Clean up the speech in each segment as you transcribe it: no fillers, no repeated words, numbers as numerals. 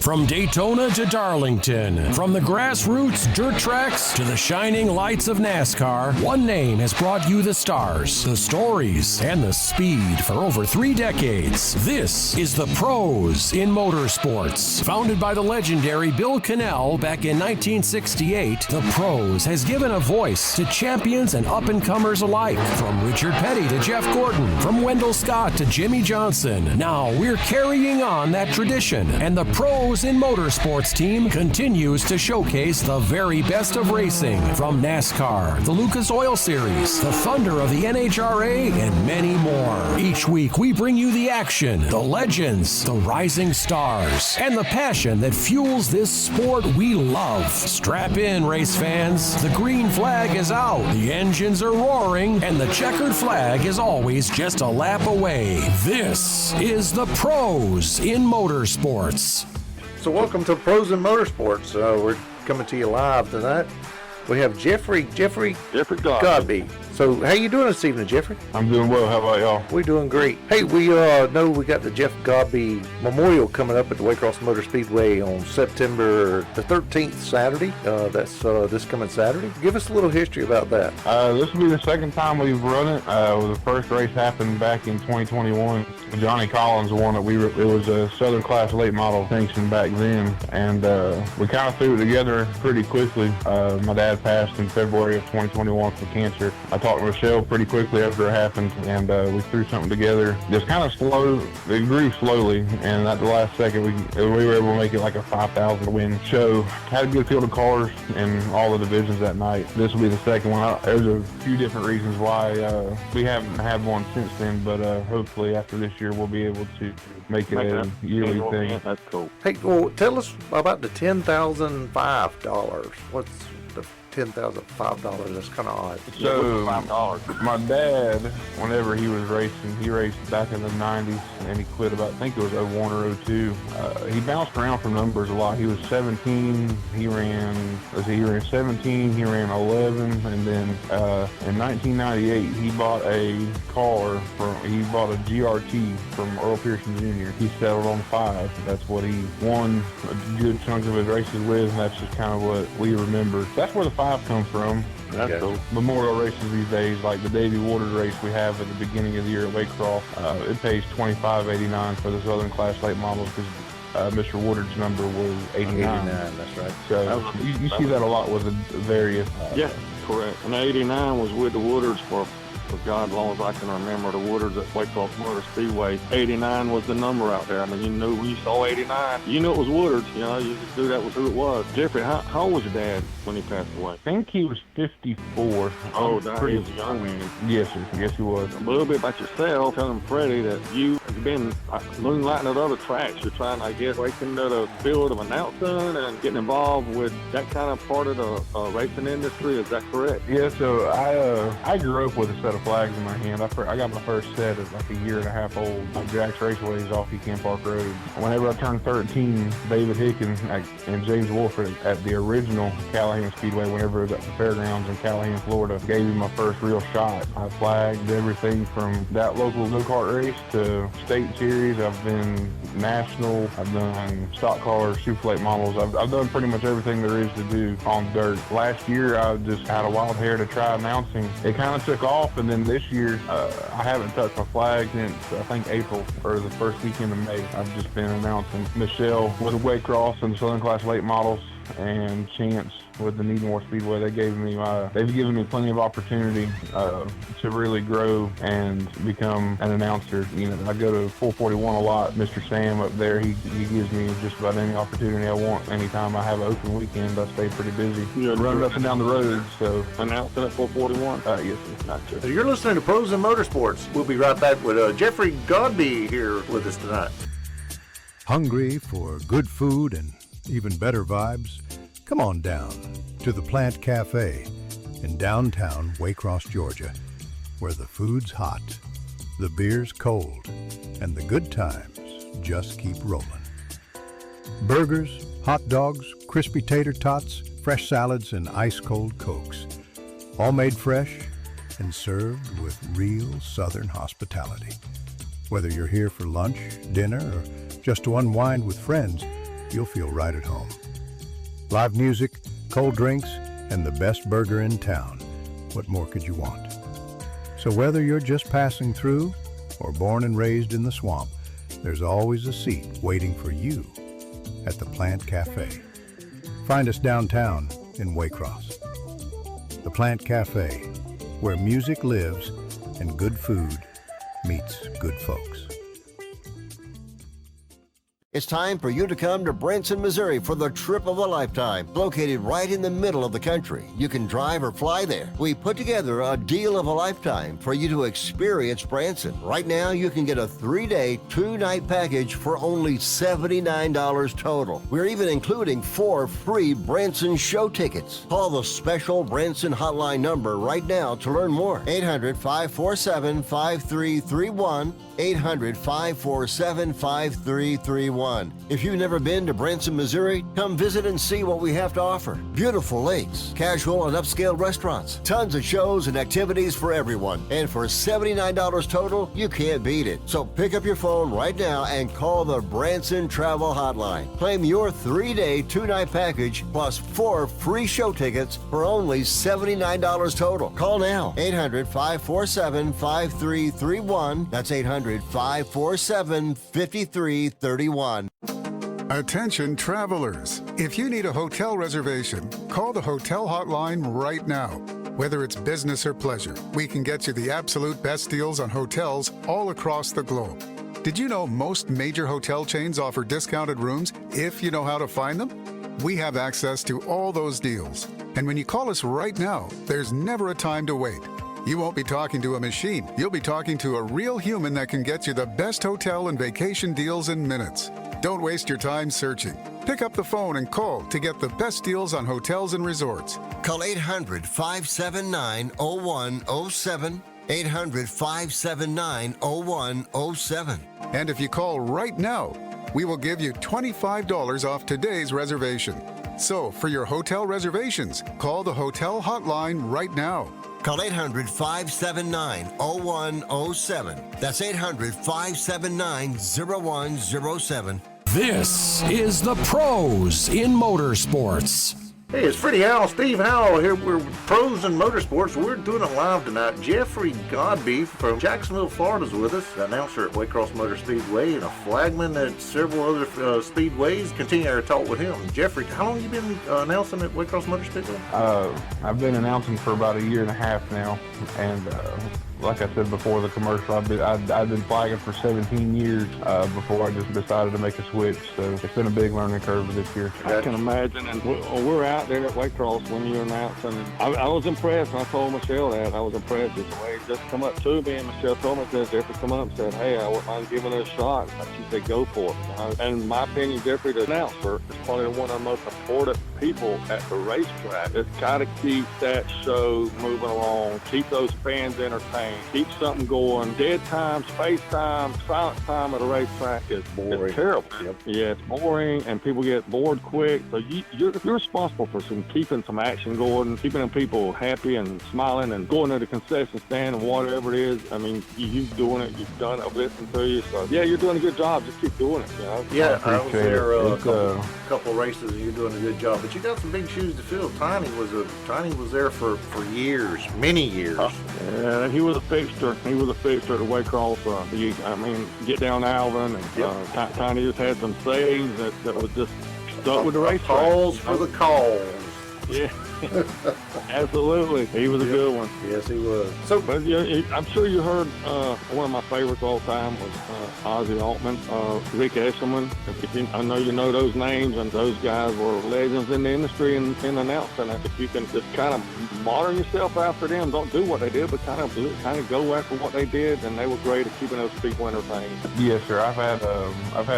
From Daytona to Darlington, from the grassroots dirt tracks to the shining lights of NASCAR, one name has brought you the stars, the stories, and the speed for over 3 decades. This is the Pros in Motorsports. Founded by the legendary Bill Cannell back in 1968, the Pros has given a voice to champions and up-and-comers alike. From Richard Petty to Jeff Gordon, from Wendell Scott to Jimmy Johnson. Now we're carrying on that tradition, and the Pros in Motorsports team continues to showcase the very best of racing, from NASCAR, the Lucas Oil Series, the Thunder of the NHRA, and many more. Each week we bring you the action, the legends, the rising stars, and the passion that fuels this sport we love. Strap in, race fans. The green flag is out, the engines are roaring, and the checkered flag is always just a lap away. This is the Pros in Motorsports. So welcome to Pros in Motorsports. We're coming to you live tonight. We have Jeffery Godbee. So how you doing this evening, Jeffrey? I'm doing well. How about y'all? We're doing great. Hey, we know we got the Jeff Godbee Memorial coming up at the Waycross Motor Speedway on September the 13th, Saturday. That's this coming Saturday. Give us a little history about that. This will be the second time we've run it. The first race happened back in 2021. Johnny Collins won it. It was a Southern Class late model sanction back then, and we kind of threw it together pretty quickly. My dad passed in February of 2021 from cancer. I talked to Michelle pretty quickly after it happened, and we threw something together. Just kind of slow. It grew slowly, and at the last second, we were able to make it like a 5,000 win show. Had a good field of cars in all the divisions that night. This will be the second one. There's a few different reasons why we haven't had one since then, but hopefully after this year we'll be able to make it a yearly thing. That's cool. Hey, well, tell us about the $10,005. What's the $10,005? That's kind of odd. So my dad, whenever he was racing, he raced back in the 90s, and he quit about, I think it was 01 or 02. He bounced around from numbers a lot. He was 17, he ran 17, he ran 11, and then in 1998 he bought a GRT from Earl Pearson Jr. He settled on 5. That's what he won a good chunk of his races with, and that's just kind of what we remember. That's where the 5 comes from. That's cool. Memorial races these days, like the Davey Waters race we have at the beginning of the year at Waycross, it pays $25.89 for the Southern Class late models because Mr. Woodard's number was 89. That's right. So you see that a lot with the various. Yeah, correct. And 89 was with the Woodards for God, as long as I can remember, the Woodards at Waycross Motor Speedway. 89 was the number out there. I mean, you knew when you saw 89, you knew it was Woodards. You know, you just knew that was who it was. Jeffrey, how old was your dad when he passed away? I think he was 54. Oh, that he was a young man. Yes, sir. Yes, he was. A little bit about yourself. Telling Freddie that you have been moonlighting at other tracks. You're trying, I guess, breaking into the field of announcing and getting involved with that kind of part of the racing industry. Is that correct? Yeah, so I grew up with a set of flags in my hand. I got my first set at like a year and a half old on Jack's Raceways off Ecan Park Road. Whenever I turned 13, David Hicken and James Wolford at the original Callahan Speedway, whenever it was at the fairgrounds in Callahan, Florida, gave me my first real shot. I flagged everything from that local go-kart race to state series. I've been national. I've done stock cars, super late models. I've done pretty much everything there is to do on dirt. Last year, I just had a wild hair to try announcing. It kind of took off, and then this year, I haven't touched my flag since, I think, April or the first weekend of May. I've just been announcing. Michelle with the Waycross and the Southern Class late models, and Chance with the Needmore Speedway. They've given me plenty of opportunity to really grow and become an announcer. You know, I go to 441 a lot. Mr. Sam up there, he gives me just about any opportunity I want. Anytime I have an open weekend, I stay pretty busy. Running up and down the road. So announcing at 441. Yes, sir. Gotcha. So you're listening to Pros in Motorsports. We'll be right back with Jeffery Godbee here with us tonight. Hungry for good food and even better vibes? Come on down to the Plant Cafe in downtown Waycross, Georgia, where the food's hot, the beer's cold, and the good times just keep rolling. Burgers, hot dogs, crispy tater tots, fresh salads, and ice-cold Cokes, all made fresh and served with real Southern hospitality. Whether you're here for lunch, dinner, or just to unwind with friends, you'll feel right at home. Live music, cold drinks, and the best burger in town. What more could you want? So whether you're just passing through or born and raised in the swamp, there's always a seat waiting for you at the Plant Cafe. Find us downtown in Waycross. The Plant Cafe, where music lives and good food meets good folks. It's time for you to come to Branson, Missouri for the trip of a lifetime. Located right in the middle of the country, you can drive or fly there. We put together a deal of a lifetime for you to experience Branson. Right now, you can get a 3-day, 2-night package for only $79 total. We're even including 4 free Branson show tickets. Call the special Branson hotline number right now to learn more. 800-547-5331. 800-547-5331. If you've never been to Branson, Missouri, come visit and see what we have to offer. Beautiful lakes, casual and upscale restaurants, tons of shows and activities for everyone. And for $79 total, you can't beat it. So pick up your phone right now and call the Branson Travel Hotline. Claim your 3-day, 2-night package plus 4 free show tickets for only $79 total. Call now. 800-547-5331. That's 800-547-5331. Attention travelers. If you need a hotel reservation, call the hotel hotline right now. Whether it's business or pleasure, we can get you the absolute best deals on hotels all across the globe. Did you know most major hotel chains offer discounted rooms if you know how to find them? We have access to all those deals. And when you call us right now, there's never a time to wait. You won't be talking to a machine. You'll be talking to a real human that can get you the best hotel and vacation deals in minutes. Don't waste your time searching. Pick up the phone and call to get the best deals on hotels and resorts. Call 800-579-0107. 800-579-0107. And if you call right now, we will give you $25 off today's reservation. So for your hotel reservations, call the hotel hotline right now. Call 800-579-0107. That's 800-579-0107. This is the Pros in Motorsports. Hey, it's Freddie Howell, Steve Howell here. We're Pros in Motorsports. We're doing it live tonight. Jeffery Godbee from Jacksonville, Florida is with us, announcer at Waycross Motor Speedway and a flagman at several other speedways. Continue our talk with him. Jeffrey, how long have you been announcing at Waycross Motor Speedway? I've been announcing for about 1.5 years now, and like I said before the commercial, I've been flagging for 17 years before I just decided to make a switch. So it's been a big learning curve this year. I can imagine, and we're out there at Waycross when you were announcing. I was impressed, and I told Michelle that. I was impressed with the way he just come up to me, and Michelle told me that Jeffrey come up and said, hey, I wouldn't mind giving it a shot. And she said, go for it. And in my opinion, Jeffrey, the announcer, is probably one of the most important people at the racetrack. Just got to keep that show moving along, keep those fans entertained, keep something going. Dead time, space time, silent time at a racetrack is boring. It's terrible. Yep. Yeah, it's boring, and people get bored quick. So you're responsible for keeping some action going, keeping them people happy and smiling, and going to the concession stand and whatever it is. I mean, you're doing it. You've done it. I've listened to you. So yeah, you're doing a good job. Just keep doing it. You know? Yeah, I was there a couple races, and you're doing a good job. But you got some big shoes to fill. Tiny was there for years, many years. Yeah, he was a fixture. He was a fixture at the Waycross. Get down Alvin, and Tiny just had some sayings that was just stuck with the racetrack. Calls for the calls. Yeah. Absolutely. He was a good one. Yes, he was. But I'm sure you heard one of my favorites all time was Ozzy Altman, Rick Eshelman. I know you know those names, and those guys were legends in the industry and in announcing. If you can just kind of modern yourself after them, don't do what they did, but kind of go after what they did, and they were great at keeping those people entertained. Yes, sir. I've had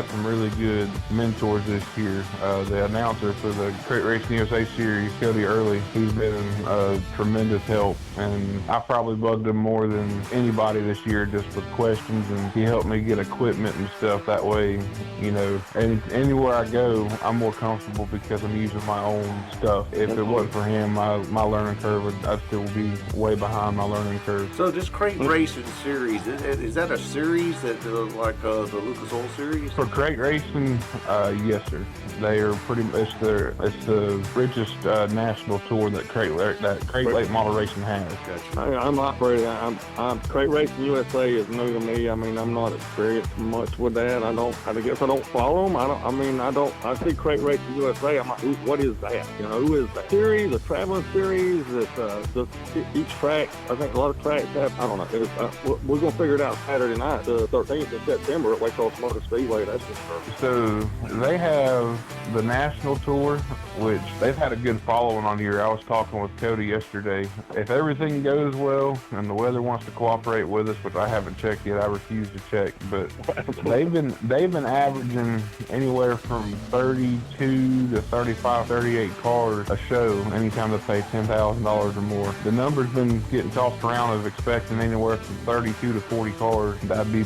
some really good mentors this year. The announcer for the Crate Racing USA Series, Cody Early, really. He's been a tremendous help, and I probably bugged him more than anybody this year just with questions, and he helped me get equipment and stuff. That way, you know, and anywhere I go, I'm more comfortable because I'm using my own stuff. If it wasn't for him, my learning curve I'd still be way behind my learning curve. So this crate racing series, is that a series that like the Lucas Oil series? For crate racing, yes, sir. They are it's the richest national tour that Crate Lake Model Racing has. Gotcha. I'm operating. I'm Crate Racing USA is new to me. I mean, I'm not experienced much with that. I guess I don't follow them. I see Crate Racing USA. I'm like, what is that? You know, who is that? Series, a traveling series. It's each track. I think a lot of tracks have. I don't know. We're gonna figure it out Saturday night, the 13th of September at Waycross Motor Speedway. That's for sure. So they have the national tour, which they've had a good following on here. I was talking with Cody yesterday. If everything goes well and the weather wants to cooperate with us, which I haven't checked yet, I refuse to check, but they've been averaging anywhere from 32 to 35, 38 cars a show anytime they pay $10,000 or more. The number's been getting tossed around of expecting anywhere from 32 to 40 cars. I'd be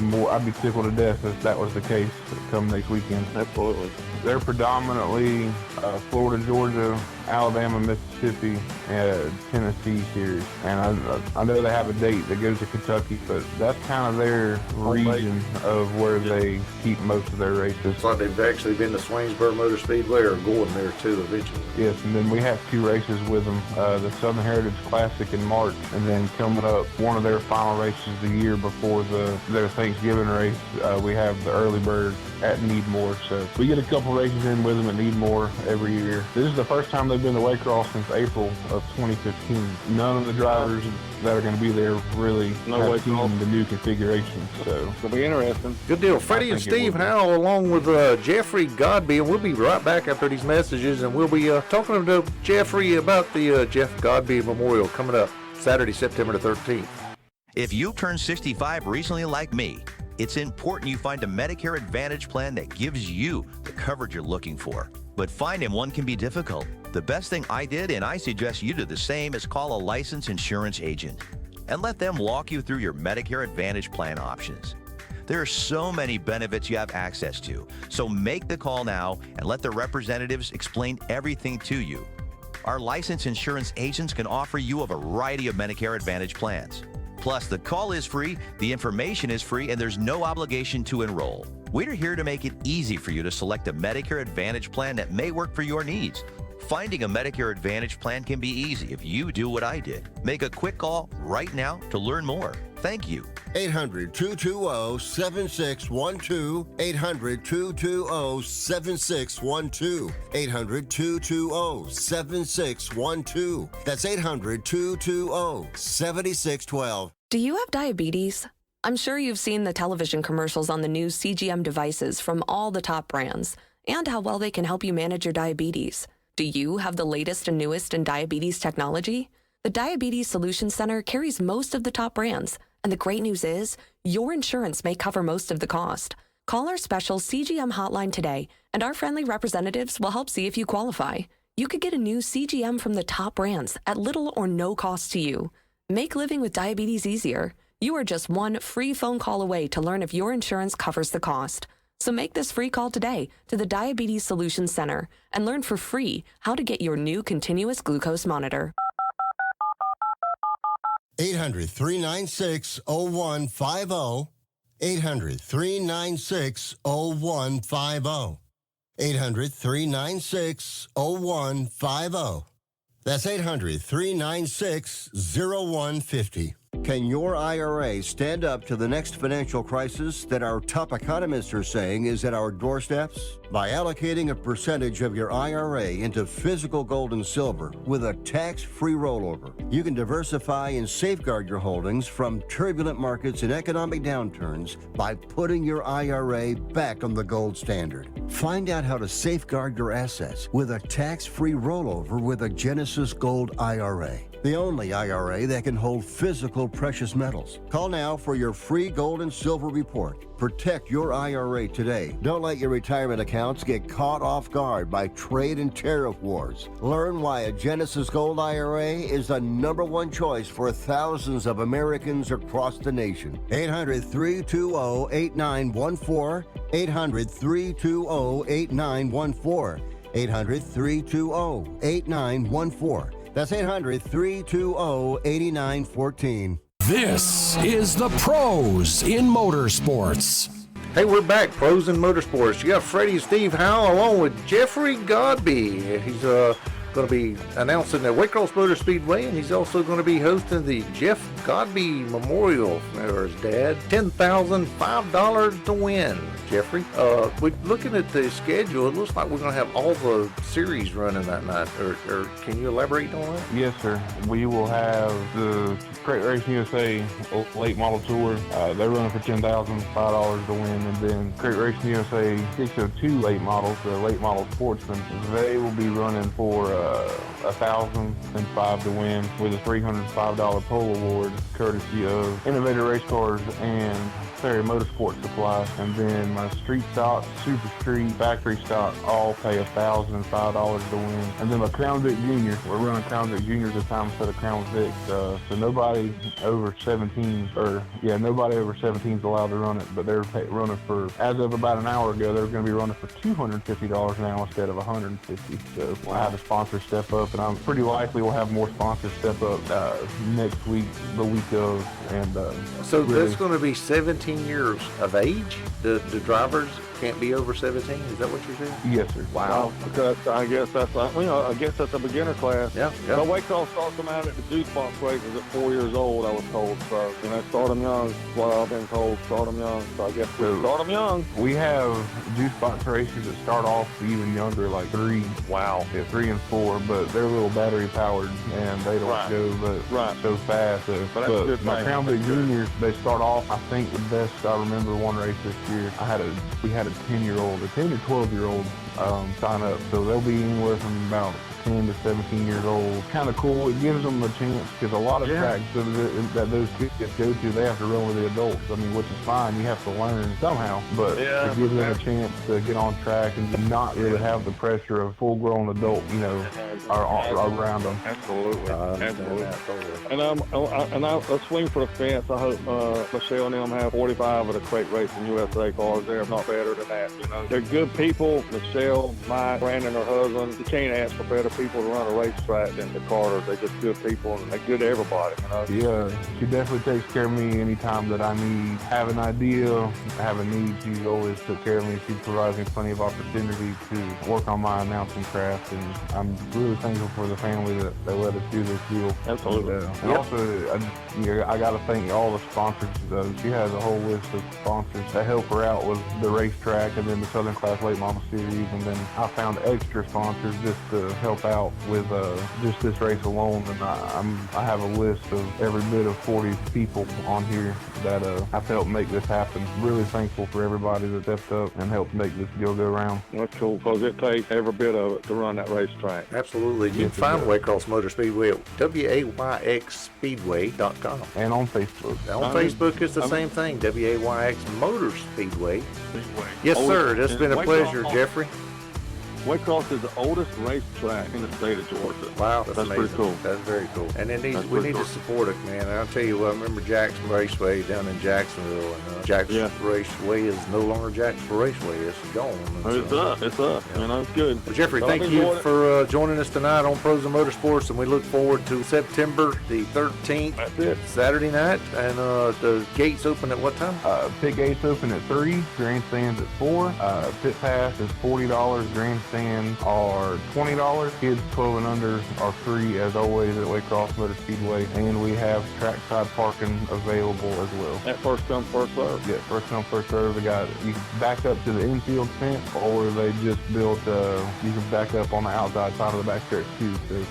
tickled to death if that was the case come next weekend. Absolutely. They're predominantly Florida, Georgia, Alabama, Mississippi, Tennessee series. And I know they have a date that goes to Kentucky, but that's kind of their region of where they keep most of their races. It's like they've actually been to Swainsboro Motor Speedway or going there too eventually. Yes, and then we have 2 races with them, the Southern Heritage Classic in March, and then coming up, one of their final races of the year before their Thanksgiving race, we have the Early Bird at Needmore. So we get a couple races in with them at Needmore every year. This is the first time they've been to Waycross since April of 2015. None of the drivers that are going to be there really have seen the new configuration. So it'll be interesting. Good deal. Freddie and Steve Howell along with Jeffery Godbee, and we'll be right back after these messages, and we'll be talking to Jeffery about the Jeff Godbee Memorial coming up Saturday, September the 13th. If you turned 65 recently like me, it's important you find a Medicare Advantage plan that gives you the coverage you're looking for. But finding one can be difficult. The best thing I did, and I suggest you do the same, is call a licensed insurance agent and let them walk you through your Medicare Advantage plan options. There are so many benefits you have access to, so make the call now and let the representatives explain everything to you. Our licensed insurance agents can offer you a variety of Medicare Advantage plans. Plus, the call is free, the information is free, and there's no obligation to enroll. We're here to make it easy for you to select a Medicare Advantage plan that may work for your needs. Finding a Medicare Advantage plan can be easy if you do what I did. Make a quick call right now to learn more. Thank you. 800-220-7612. 800-220-7612. 800-220-7612. That's 800-220-7612. Do you have diabetes? I'm sure you've seen the television commercials on the new CGM devices from all the top brands and how well they can help you manage your diabetes. Do you have the latest and newest in diabetes technology? The Diabetes Solutions Center carries most of the top brands, and the great news is your insurance may cover most of the cost. Call our special CGM hotline today, and our friendly representatives will help see if you qualify. You could get a new CGM from the top brands at little or no cost to you. Make living with diabetes easier. You are just one free phone call away to learn if your insurance covers the cost. So make this free call today to the Diabetes Solutions Center and learn for free how to get your new continuous glucose monitor. 800-396-0150. 800-396-0150. 800-396-0150. That's 800-396-0150. Can your IRA stand up to the next financial crisis that our top economists are saying is at our doorsteps? By allocating a percentage of your IRA into physical gold and silver with a tax-free rollover, you can diversify and safeguard your holdings from turbulent markets and economic downturns by putting your IRA back on the gold standard. Find out how to safeguard your assets with a tax-free rollover with a Genesis Gold IRA. the only IRA that can hold physical precious metals. Call now for your free gold and silver report. Protect your IRA today. Don't let your retirement accounts get caught off guard by trade and tariff wars. Learn why a Genesis Gold IRA is the #1 choice for thousands of Americans across the nation. 800-320-8914. 800-320-8914. 800-320-8914. That's 800-320-8914. This is the Pros in Motorsports. Hey, we're back, Pros in Motorsports. You got Freddie and Steve Howell along with Jeffery Godbee. He's going to be announcing at Waycross Motor Speedway, and he's also going to be hosting the Jeff Godbee Memorial for his dad. $10,005 to win, Jeffrey. We're looking at the schedule. It looks like we're going to have all the series running that night. Or can you elaborate on that? Yes, sir. We will have the Crate Racing USA Late Model Tour. They're running for $10,005 to win. And then Crate Racing USA 602 Late Models, the Late Model Sportsmen, they will be running for $1,005 to win with a $305 pole award, courtesy of Innovator Race Cars and Ferry Motorsports Supply. And then my street stock, Super Street, factory stock all pay $1,005 to win. And then my Crown Vic Junior, we're running Crown Vic Juniors this time instead of Crown Vic. So nobody over 17, nobody over 17 is allowed to run it, but they're running for, as of about an hour ago, they're going to be running for $250 now instead of $150. So we'll have the sponsors step up, and I'm pretty likely we'll have more sponsors step up next week, the week of. And so really, that's going to be 17 years of age. The drivers can't be over 17. Is that what you're saying? Yes, sir. Wow. Because I guess that's a beginner class. Yeah. So Waycross starts them out at the juice box races at 4 years old, I was told. So, start them young. What I've been told, start them young. So I guess we start them young. We have juice box races that start off even younger, like 3. Wow. Yeah, 3 and 4, but they're a little battery powered and they don't go so fast. But my Crown Vic Juniors, they start off, I think the best I remember one race this year, we had a 10-year-old, a 10 or 12-year-old sign up. So they'll be anywhere from about 10 to 17 years old. Kind of cool. It gives them a chance, because a lot of tracks that those kids go to, they have to run with the adults. Which is fine. You have to learn somehow, but it gives them a chance to get on track and not really have the pressure of full-grown adult, around them. Absolutely. And I swing for the fence. I hope Michelle and them have 45 of the Crate Racing USA cars there, if not better than that. They're good people. Michelle, Mike, Brandon, her husband. You can't ask for better people to run a racetrack than the Carters. They're just good people, and they're good to everybody. Yeah, she definitely takes care of me anytime that I have an idea, have a need. She always took care of me. She provides me plenty of opportunity to work on my announcing craft, and I'm really thankful for the family that they let us do this deal. Absolutely. And also, I got to thank all the sponsors. She has a whole list of sponsors that help her out with the racetrack and then the Southern Class Late Model Series, and then I found extra sponsors just to help out with just this race alone. And I have a list of every bit of 40 people on here that have helped make this happen. Really thankful for everybody that stepped up and helped make this deal go around. That's cool, because it takes every bit of it to run that racetrack. Absolutely. You can find Waycross Motor Speedway at wayxspeedway.com. And on Facebook. On Facebook, it's the same thing, WAYX Motor Speedway. Yes, sir. It's been a pleasure, Jeffrey. Waycross is the oldest racetrack in the state of Georgia. Wow, that's amazing. Pretty cool. That's very cool. And we need to support it, man. And I'll tell you what, I remember Jackson Raceway down in Jacksonville, and Jackson Raceway is no longer Jackson Raceway. It's gone. It's up. It's good. Well, Jeffrey, thank you for joining us tonight on Pros in Motorsports, and we look forward to September the 13th. That's it. Saturday night, and the gates open at what time? Pit gates open at 3, grandstands at 4. Pit pass is $40, grandstands are $20. Kids 12 and under are free, as always, at Waycross Motor Speedway, and we have trackside parking available as well. At first come, first serve. Yeah, first come, first serve. You can back up to the infield fence, or they just built. You can back up on the outside side of the back stretch too. So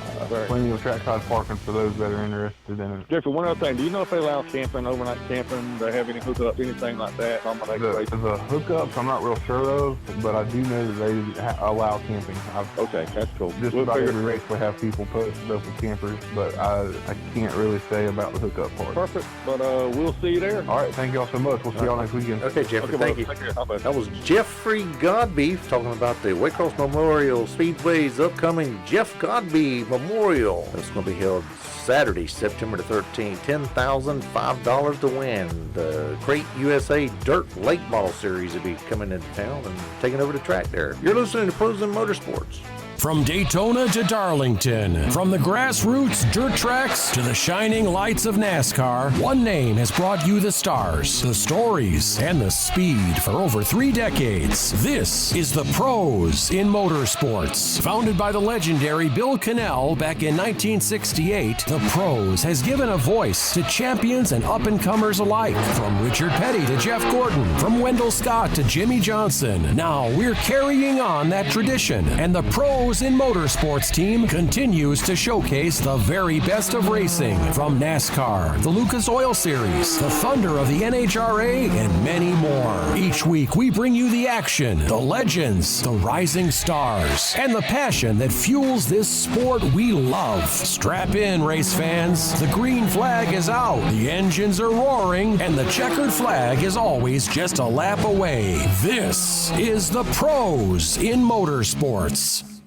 plenty of trackside parking for those that are interested in it. Jeffrey, one other thing. Do you know if they allow camping, overnight camping? Do they have any hookups, anything like that? The hookups I'm not real sure of, but I do know that they allow allow camping. Okay, that's cool. Just We'll about figure- every race we have people posted up with campers, but I can't really say about the hookup part. Perfect, but we'll see you there. All right, thank y'all so much. We'll see y'all next weekend. Okay, Jeffrey, thank you. Take care. Bye, bud. That was Jeffery Godbee talking about the Waycross Memorial Speedway's upcoming Jeff Godbee Memorial. It's going to be held Saturday, September the 13th. $10,005 to win. The Crate USA Dirt Late Model Series will be coming into town and taking over the track there. You're listening to Pros in Motorsports. From Daytona to Darlington, from the grassroots dirt tracks to the shining lights of NASCAR, one name has brought you the stars, the stories, and the speed for over 3 decades. This is the Pros in Motorsports. Founded by the legendary Bill Cannell back in 1968, the Pros has given a voice to champions and up-and-comers alike. From Richard Petty to Jeff Gordon, from Wendell Scott to Jimmy Johnson. Now we're carrying on that tradition, and the Pros in Motorsports team continues to showcase the very best of racing, from NASCAR, the Lucas Oil Series, the Thunder of the NHRA, and many more. Each week we bring you the action, the legends, the rising stars, and the passion that fuels this sport we love. Strap in, race fans. The green flag is out, the engines are roaring, and the checkered flag is always just a lap away. This is the Pros in Motorsports.